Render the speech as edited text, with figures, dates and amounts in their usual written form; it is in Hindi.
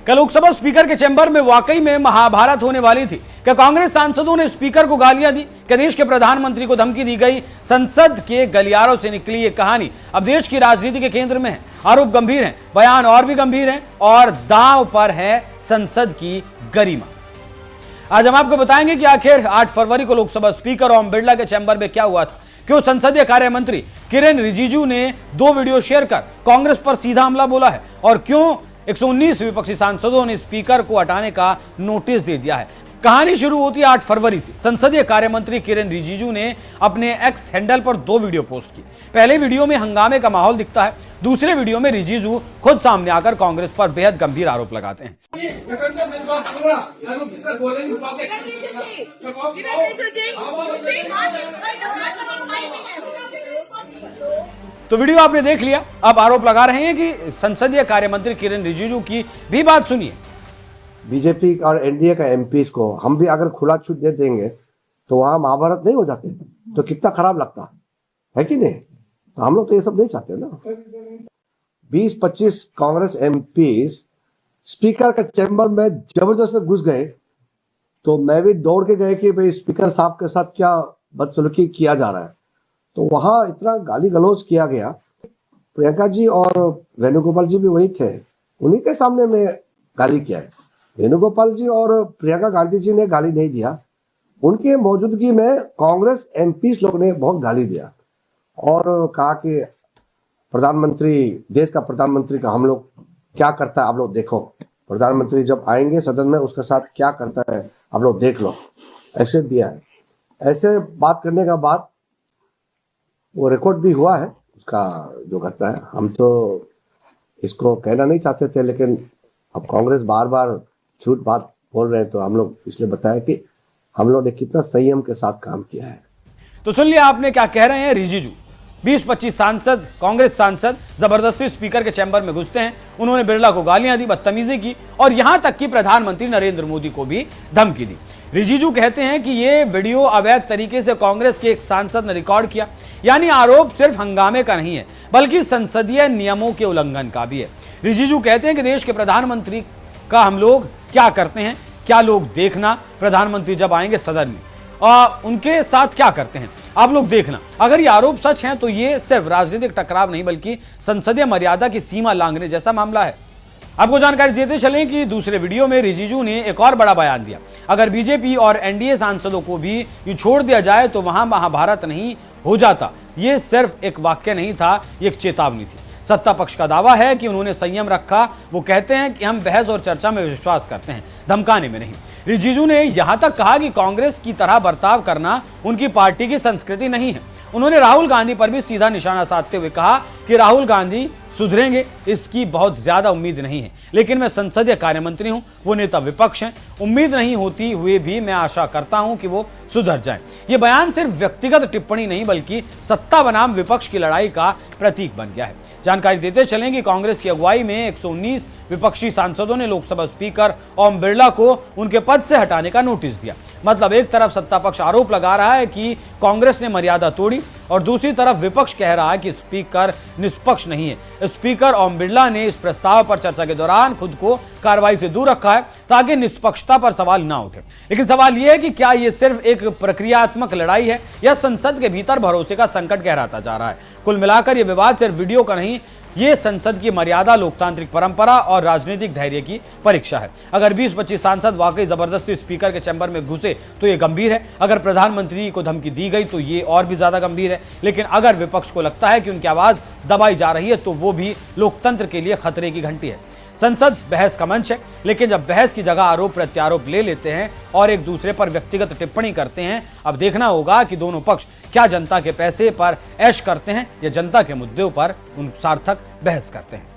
क्या लोकसभा स्पीकर के चैंबर में वाकई में महाभारत होने वाली थी? क्या कांग्रेस सांसदों ने स्पीकर को गालियां दी? क्या देश के प्रधानमंत्री को धमकी दी गई? संसद के गलियारों से निकली ये कहानी अब देश की राजनीति के केंद्र में है। आरोप गंभीर हैं, बयान और भी गंभीर हैं और दांव पर है संसद की गरिमा। आज हम आपको बताएंगे कि आखिर 8 फरवरी को लोकसभा स्पीकर ओम बिरला के चैंबर में क्या हुआ था, क्यों संसदीय कार्य मंत्री किरेन रिजिजू ने 2 वीडियो शेयर कर कांग्रेस पर सीधा हमला बोला है और क्यों 119 विपक्षी सांसदों ने स्पीकर को हटाने का नोटिस दे दिया है। कहानी शुरू होती है 8 फरवरी से। संसदीय कार्य मंत्री किरेन रिजिजू ने अपने एक्स हैंडल पर 2 वीडियो पोस्ट किए। पहले वीडियो में हंगामे का माहौल दिखता है, दूसरे वीडियो में रिजिजू खुद सामने आकर कांग्रेस पर बेहद गंभीर आरोप लगाते हैं। तो वीडियो आपने देख लिया, अब आरोप लगा रहे हैं कि संसदीय कार्य मंत्री किरेन रिजिजू की भी बात सुनिए। बीजेपी और एनडीए का एमपीज को हम भी अगर खुला छूट दे देंगे तो वहां महाभारत नहीं हो जाते तो कितना खराब लगता है कि नहीं? तो हम लोग तो ये सब नहीं चाहते ना। 20-25 कांग्रेस एमपीज स्पीकर के चैम्बर में जबरदस्ती घुस गए तो मैं भी दौड़ के गए कि भाई स्पीकर साहब के साथ क्या बदसलूकी किया जा रहा है। तो वहां इतना गाली गलौज किया गया। प्रियंका जी और वेणुगोपाल जी भी वही थे, उन्हीं के सामने में गाली किया है। वेणुगोपाल जी और प्रियंका गांधी जी ने गाली नहीं दिया, उनके मौजूदगी में कांग्रेस एमपीस लोग ने बहुत गाली दिया और कहा कि प्रधानमंत्री, देश का प्रधानमंत्री का हम लोग क्या करता है आप लोग देखो, प्रधानमंत्री जब आएंगे सदन में उसके साथ क्या करता है आप लोग देख लो, ऐसे दिया है। ऐसे बात करने का बाद वो रिकॉर्ड भी हुआ है उसका जो घटना है। हम तो इसको कहना नहीं चाहते थे, लेकिन अब कांग्रेस बार बार झूठ बात बोल रहे हैं तो हम लोग इसलिए बताया कि हम लोग ने कितना संयम के साथ काम किया है। तो सुन लिया आपने क्या कह रहे हैं रिजिजू। 20-25 सांसद, कांग्रेस सांसद जबरदस्ती स्पीकर के चैंबर में घुसते हैं। उन्होंने बिरला को गालियां दी, बदतमीजी की और यहां तक कि प्रधानमंत्री नरेंद्र मोदी को भी धमकी दी। रिजिजू कहते हैं कि यह वीडियो अवैध तरीके से कांग्रेस के एक सांसद ने रिकॉर्ड किया, यानी आरोप सिर्फ हंगामे का नहीं है बल्कि संसदीय नियमों के उल्लंघन का भी है। रिजिजू कहते हैं कि देश के प्रधानमंत्री का हम लोग क्या करते हैं, क्या लोग देखना, प्रधानमंत्री जब आएंगे सदन में उनके साथ क्या करते हैं आप लोग देखना। अगर ये आरोप सच हैं तो ये सिर्फ राजनीतिक टकराव नहीं बल्कि संसदीय मर्यादा की सीमा लांघने जैसा मामला है। आपको जानकारी देते चलें कि दूसरे वीडियो में रिजिजू ने एक और बड़ा बयान दिया। अगर बीजेपी और एनडीए सांसदों को भी ये छोड़ दिया जाए तो वहां महाभारत नहीं हो जाता। ये सिर्फ एक वाक्य नहीं था, ये एक चेतावनी थी। सत्ता पक्ष का दावा है कि उन्होंने संयम रखा। वो कहते हैं कि हम बहस और चर्चा में विश्वास करते हैं, धमकाने में नहीं। रिजिजू ने यहां तक कहा कि कांग्रेस की तरह बर्ताव करना उनकी पार्टी की संस्कृति नहीं है। उन्होंने राहुल गांधी पर भी सीधा निशाना साधते हुए कहा कि राहुल गांधी सुधरेंगे इसकी बहुत ज्यादा उम्मीद नहीं है, लेकिन मैं संसदीय कार्य मंत्री हूं, वो नेता विपक्ष हैं। उम्मीद नहीं होती हुए भी मैं आशा करता हूं कि वो सुधर जाएं। ये बयान सिर्फ व्यक्तिगत टिप्पणी नहीं बल्कि सत्ता बनाम विपक्ष की लड़ाई का प्रतीक बन गया है। जानकारी देते चलें कि कांग्रेस की अगुवाई में 119 विपक्षी सांसदों ने लोकसभा स्पीकर ओम बिरला को उनके पद से हटाने का नोटिस दिया। मतलब एक तरफ सत्ता पक्ष आरोप लगा रहा है कि कांग्रेस ने मर्यादा तोड़ी और दूसरी तरफ विपक्ष कह रहा है कि स्पीकर निष्पक्ष नहीं है। स्पीकर ओम बिरला ने इस प्रस्ताव पर चर्चा के दौरान खुद को कार्रवाई से दूर रखा है ताकि निष्पक्षता पर सवाल ना उठे। लेकिन सवाल यह है कि क्या यह सिर्फ एक प्रक्रियात्मक लड़ाई है या संसद के भीतर भरोसे का संकट गहराता जा रहा है। कुल मिलाकर यह विवाद सिर्फ वीडियो का नहीं, ये संसद की मर्यादा, लोकतांत्रिक परंपरा और राजनीतिक धैर्य की परीक्षा है। अगर 20-25 सांसद वाकई जबरदस्ती स्पीकर के चैंबर में घुसे तो ये गंभीर है। अगर प्रधानमंत्री को धमकी दी गई तो ये और भी ज्यादा गंभीर है। लेकिन अगर विपक्ष को लगता है कि उनकी आवाज दबाई जा रही है तो वो भी लोकतंत्र के लिए खतरे की घंटी है। संसद बहस का मंच है, लेकिन जब बहस की जगह आरोप प्रत्यारोप ले लेते हैं और एक दूसरे पर व्यक्तिगत टिप्पणी करते हैं, अब देखना होगा कि दोनों पक्ष क्या जनता के पैसे पर ऐश करते हैं या जनता के मुद्दों पर उन सार्थक बहस करते हैं।